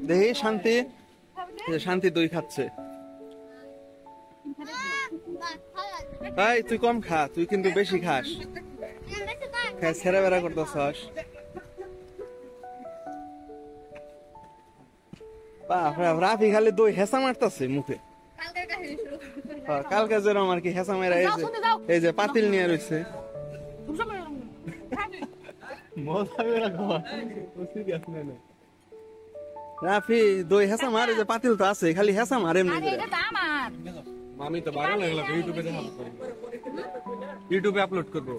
দেখি শান্তি, শান্তি দই খাচ্ছে। ভাই তুই কম খা, তুই কিন্তু বেশি খাস, ছেড়া বেড়া করতেছস। রাফি খালি দই হেসা মারতেছে মুখে। কালকে যেরকম আর কি হেসা মেরা, এই যে পাতিল নিয়ে রয়েছে। রাফি দই হেসা মারে, যে পাতিল তো আছে, খালি হেসা মারে এমনি করে। আমি তো ভালো লাগলো, ইউটিউবে দেখাবো, ইউটিউবে আপলোড করবো।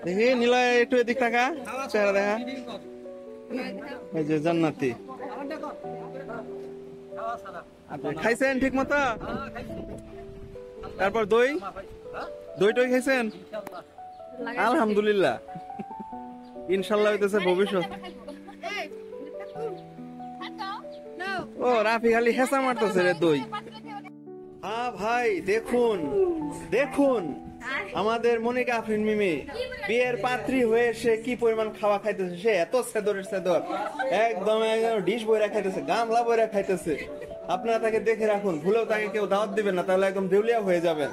দেখি নিলয় একটু এদিক টাকা চেহারা দেখা। এই যে জান্নাতি খাইছেন ঠিক মতো? তারপর দই দই টই খাইছেন? আলহামদুলিল্লাহ, ইনশাল্লাহ হইতেছে ভবিষ্যৎ। ও রাফি খালি হেসা মারতেছে রে দই। ভাই দেখুন দেখুন, আমাদের মনিকা আফরিন মিমি বিয়ের পাত্রী হয়ে সে কি পরিমাণ খাওয়া খাইতেছে। সে এত সেদরের সেদর, একদম ডিশ বইরা খাইতেছে, গামলা বইরা খাইতেছে। আপনারা তাকে দেখে রাখুন, ভুলেও তাকে কেউ দাওয়াত দিবেন না, তাহলে একদম দেউলিয়া হয়ে যাবেন।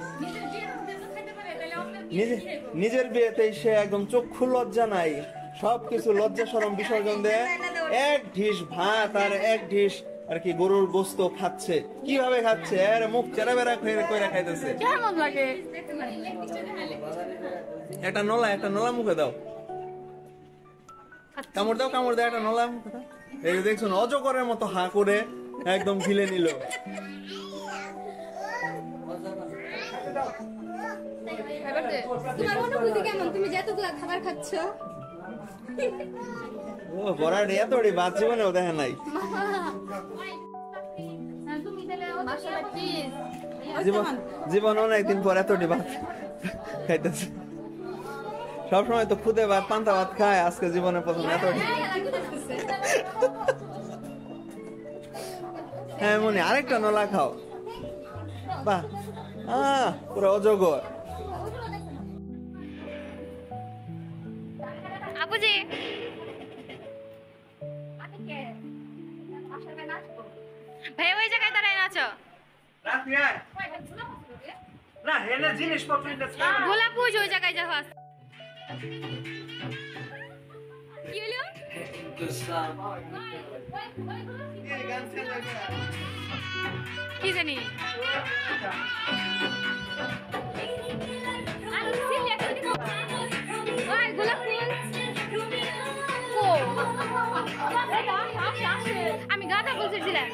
নিজের বিয়েতেই সে একদম চক্ষু লজ্জা নাই, সবকিছু লজ্জা শরম বিসর্জন দেয়। এক ঢিস ভাত আর এক ঢিস আর কি গরুর গোস্ত খাচ্ছে। কিভাবে খাচ্ছে? মুখ চেরা বেড়া কইরা খাইতেছে। একটা নলা মুখে দাও, কামড় দাও, কামড় দাও, একটা নলা মুখে দাও। এই দেখছুন অজগরের মতো হা করে একদম গিলে নিল। তোমার অনুভূতি কেমন, তুমি যে এতগুলা খাবার খাচ্ছ? ও বড়াড়ি এতড়ি বাদ জীবনেও দেখে নাই। জীবন অনেকদিন পর এতটি ভাত খাইতেছে। সবসময় তো খুদে ভাত পান্তা ভাত খায়, আজকে জীবনে প্রথম এতটি। হ্যাঁ মনে আরেকটা নলা খাও। বাহ, পুরো অজগর। আপুজি ভাই ওই জায়গায় দাঁড়ায় নাচো। গোলাপ পুজ ওই জায়গায় যাও। কি হলো? কি জানি আমি গাঁদা বলছিলাম।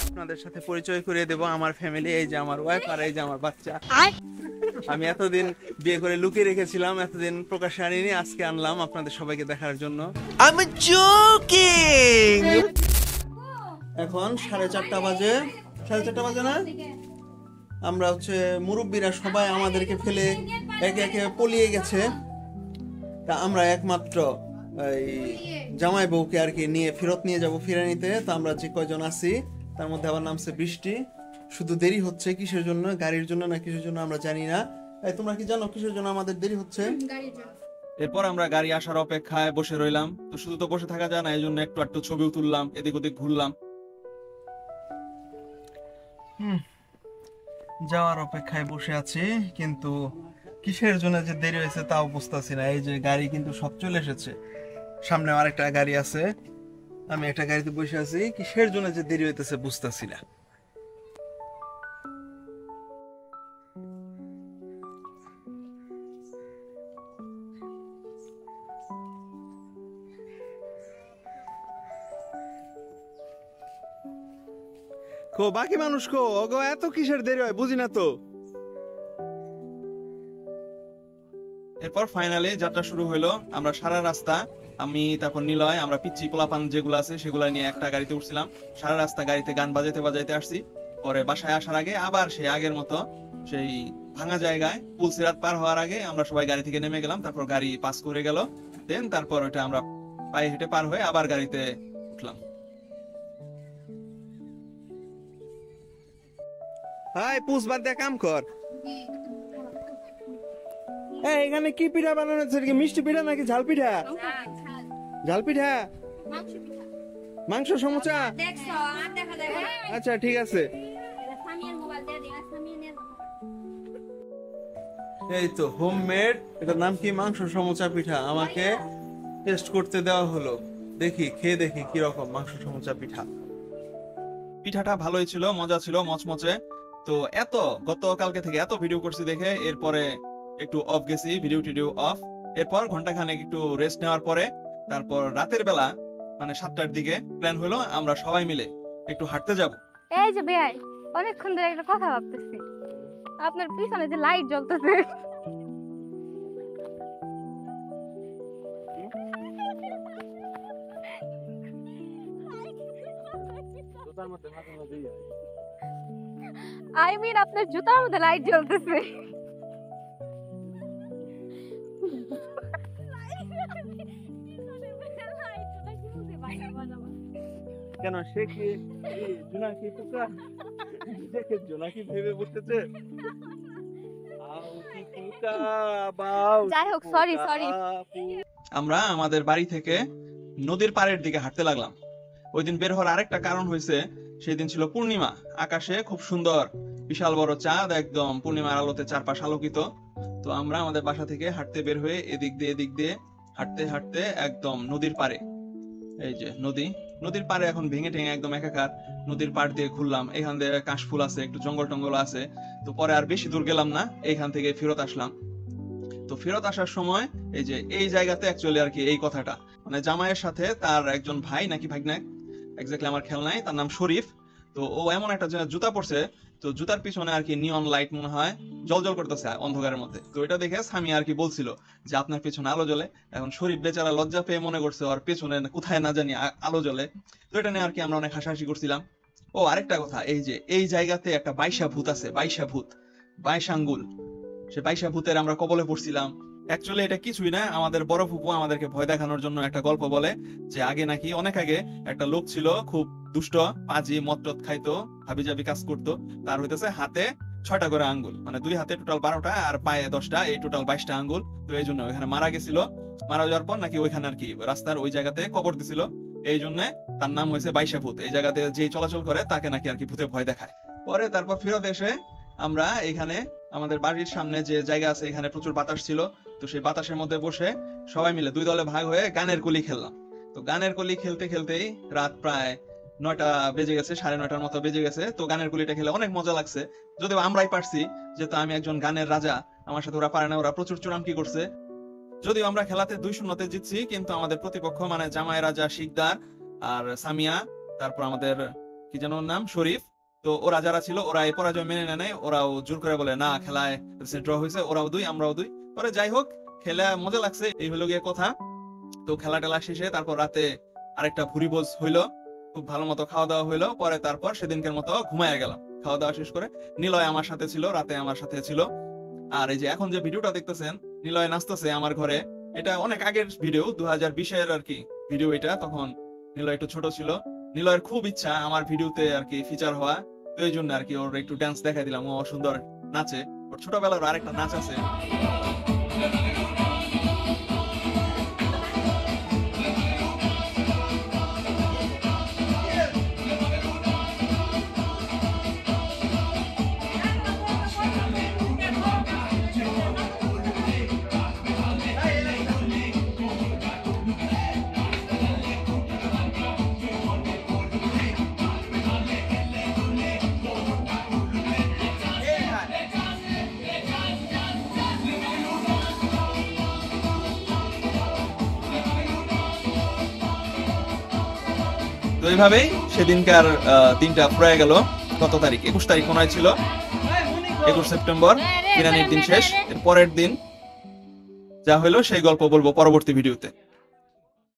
আপনাদের সাথে পরিচয় করিয়ে দেব আমার ফ্যামিলি। এই যে আমার ওয়াইফ আর এই যে আমার বাচ্চা। আমি এতদিন বিয়ে করে লুকিয়ে রেখেছিলাম, এতদিন প্রকাশ্যে আনিনি, আজকে আনলাম আপনাদের সবাইকে দেখার জন্য। এখন 4:30 বাজে, 4:30 বাজে না? আমরা হচ্ছে মুরব্বীরা সবাই আমাদেরকে ফেলে একে একে পলিয়ে গেছে। তা আমরা একমাত্র এই জামাই বউকে আর কি নিয়ে ফেরত নিয়ে যাব ফিরে নিতে। তো আমরা যে কয়জন আছি তার মধ্যে আবার নামছে বৃষ্টি। শুধু দেরি হচ্ছে কিসের জন্য, গাড়ির জন্য না কিসের জন্য আমরা জানি না। তোমরা কি জানো কিসের জন্য আমাদের দেরি হচ্ছে? এরপর আমরা গাড়ি আসার অপেক্ষায় বসে রইলাম। তো শুধু তো বসে থাকা যায় না, এই জন্য একটু একটু ছবিও তুললাম, এদিক ওদিক ঘুরলাম। যাওয়ার অপেক্ষায় বসে আছি, কিন্তু কিসের জন্য যে দেরি হয়েছে তাও বুঝতেছি না। এই যে গাড়ি কিন্তু সব চলে এসেছে, সামনে আরেকটা গাড়ি আছে, আমি একটা গাড়িতে বসে আছি। কিসের জন্য যে দেরি হইতেছে বুঝতেছি না। বাকি মানুষ কো ওগো, এত কিসের দেরি হয় বুঝি না তো। এরপর ফাইনালি যাত্রা শুরু হলো। আমরা সারা রাস্তা, আমি তারপর নিলয়, আমরা পিচ্চি পোলাপান যেগুলো আছে সেগুলো নিয়ে একটা গাড়িতে উঠছিলাম। সারা রাস্তা গাড়িতে গান বাজাইতে বাজাইতে আসছি। পরে বাসায় আসার আগে আবার সেই আগের মতো সেই ভাঙা জায়গায় পুলসিরাত পার হওয়ার আগে আমরা সবাই গাড়ি থেকে নেমে গেলাম, তারপর গাড়ি পাস করে গেল, দেন তারপর ওটা আমরা পায়ে হেঁটে পার হয়ে আবার গাড়িতে উঠলাম। হাই পুষ বাদ দিয়ে কাম কর। এখানে কি পিঠা বানানো হচ্ছে? মিষ্টি পিঠা নাকি ঝাল পিঠা? ঝাল পিঠা, মাংস সমুচা। আচ্ছা ঠিক আছে। এই তো হোমমেড, এটার নাম কি? মাংস সমুচা পিঠা। আমাকে টেস্ট করতে দেওয়া হলো, দেখি খেয়ে দেখি কি রকম মাংস সমুচা পিঠা। পিঠাটা ভালোই ছিল, মজা ছিল, মচমচে। তো গতকালকে থেকে এত ভিডিও করছি দেখে এরপরে একটু অফ গেছি, ভিডিও টিডিও অফ। এরপর ঘন্টাখানেক একটু রেস্ট নেওয়ার পরে তারপর রাতের বেলা মানে 7টার দিকে প্ল্যান হলো আমরা সবাই মিলে একটু হাঁটতে যাব। এই যে ভাই, অনেকক্ষণ ধরে একটা কথা ভাবতেছি, আপনার পিছনে যে লাইট জ্বলতেছে, আই মিন আপনার জুতার মধ্যে লাইট জ্বলতেছে। কেন সে কি জোনাকি পোকা? দেখে জোনাকি ভেবে বলতেছে যাই হোক, সরি। আমরা আমাদের বাড়ি থেকে নদীর পাড়ের দিকে হাঁটতে লাগলাম। ওই দিন বের হওয়ার আরেকটা কারণ হয়েছে, সেই দিন ছিল পূর্ণিমা, আকাশে খুব সুন্দর বিশাল বড় চাঁদ, একদম পূর্ণিমার আলোতে চারপাশ আলোকিত। তো আমরা আমাদের বাসা থেকে হাঁটতে বের হয়ে এদিক দিয়ে হাঁটতে হাঁটতে একদম নদীর পাড়ে, এই যে নদীর পাড়ে এখন ভেঙে টেঙে একদম একাকার। নদীর পাড় দিয়ে ঘুরলাম, এখান দিয়ে কাশফুল আছে, একটু জঙ্গল টঙ্গল আছে। তো পরে আর বেশি দূর গেলাম না, এইখান থেকে ফেরত আসলাম। তো ফেরত আসার সময় এই যে এই জায়গাতে অ্যাকচুয়ালি আর কি এই কথাটা, মানে জামাইয়ের সাথে তার একজন ভাই নাকি ভাগনা, এক্স্যাক্টলি আমার খেয়াল নাই, তার নাম শরীফ। তো ও এমন একটা জুতা পরছে, তো জুতার পিছনে আর কি নিয়ন লাইট মনে হয় জল করতেছে অন্ধকারের মধ্যে। তো এটা দেখে স্বামী আর কি বলছিল যে আপনার পেছনে আলো জ্বলে। এখন শরীফ বেচারা লজ্জা পেয়ে মনে করছে ওর পেছনে কোথায় না জানি আলো জ্বলে। তো এটা নিয়ে আর কি আমরা অনেক হাসাহাসি করছিলাম। ও আরেকটা কথা, এই যে এই জায়গাতে একটা বাইশা ভূত আছে, বাইশাঙ্গুল, সে বাইশা ভূতের আমরা কবলে পড়ছিলাম। অ্যাকচুয়ালি এটা কিছুই না, আমাদের বড় ফুপু আমাদেরকে ভয় দেখানোর জন্য একটা গল্প বলে যে আগে নাকি অনেক আগে একটা লোক ছিল, খুব দুষ্ট, পাজি, মদ খাইতো, হাবিজাবি কাজ করতো। তার হইতেছে হাতে 6টা করে আঙ্গুল, মানে 2 হাতে টোটাল 12টা আর পায়ে 10টা, এই টোটাল 22টা আঙ্গুল। তো এই জন্য ওইখানে মারা গেছিল। মারা যাওয়ার পর নাকি ওইখানে আর কি রাস্তার ওই জায়গাতে কবর দিছিল, এই জন্য তার নাম হয়েছে বাইশা ভূত। এই জায়গাতে যে চলাচল করে তাকে নাকি আর কি ভূতে ভয় দেখায়। পরে তারপর ফেরত এসে আমরা এখানে আমাদের বাড়ির সামনে যে জায়গা আছে, এখানে প্রচুর বাতাস ছিল। তো সেই বাতাসের মধ্যে বসে সবাই মিলে 2 দলে ভাগ হয়ে গানের কলি খেললাম। তো গানের কলি খেলতে খেলতেই রাত প্রায় 9টা বেজে গেছে, 9:30টার মতো বেজে গেছে। তো গানের কলিটা খেলে অনেক মজা লাগছে, যদিও আমরাই পারছি, যেহেতু আমি একজন গানের রাজা, আমার সাথে ওরা পারে না, ওরা প্রচুর চুরামকি করছে। যদিও আমরা খেলাতে 2-0 জিতছি, কিন্তু আমাদের প্রতিপক্ষ মানে জামাই রাজা শিকদার আর সামিয়া, তারপর আমাদের কি যেন নাম, শরীফ, তো ওরা যারা ছিল ওরা এই পরাজয় মেনে নেয়। ওরাও জোর করে বলে না, খেলায় ড্র হয়েছে, ওরাও 2 আমরাও 2। পরে যাই হোক, খেলা মজা লাগছে, এই হলো গিয়ে কথা। তো খেলা টেলা শেষে তারপর রাতে আরেকটা ভুরি ভোজ হইলো, খুব ভালো মতো খাওয়া দাওয়া হইলো। পরে তারপর সেদিনকার মতো ঘুমায় গেলাম খাওয়া দাওয়া শেষ করে। নিলয় আমার সাথে ছিল, রাতে আমার সাথে ছিল। আর এই যে এখন যে ভিডিওটা দেখতেছেন, নিলয় নাচতেছে আমার ঘরে, এটা অনেক আগের ভিডিও, 2020-এর আর কি ভিডিও এটা। তখন নিলয় একটু ছোট ছিল। নিলয়ের খুব ইচ্ছা আমার ভিডিওতে আর কি ফিচার হওয়া, তো এই জন্য আর কি ওর একটু ডান্স দেখাই দিলাম। ও সুন্দর নাচে, ওর ছোটবেলার আরেকটা নাচ আছে। তো এইভাবেই সেদিনকার দিনটা ফুরায় গেল। কত তারিখ? 21 তারিখ মনে ছিল, 21 সেপ্টেম্বর বিরিয়ানির দিন শেষ। এর পরের দিন যা হলো সেই গল্প বলবো পরবর্তী ভিডিওতে।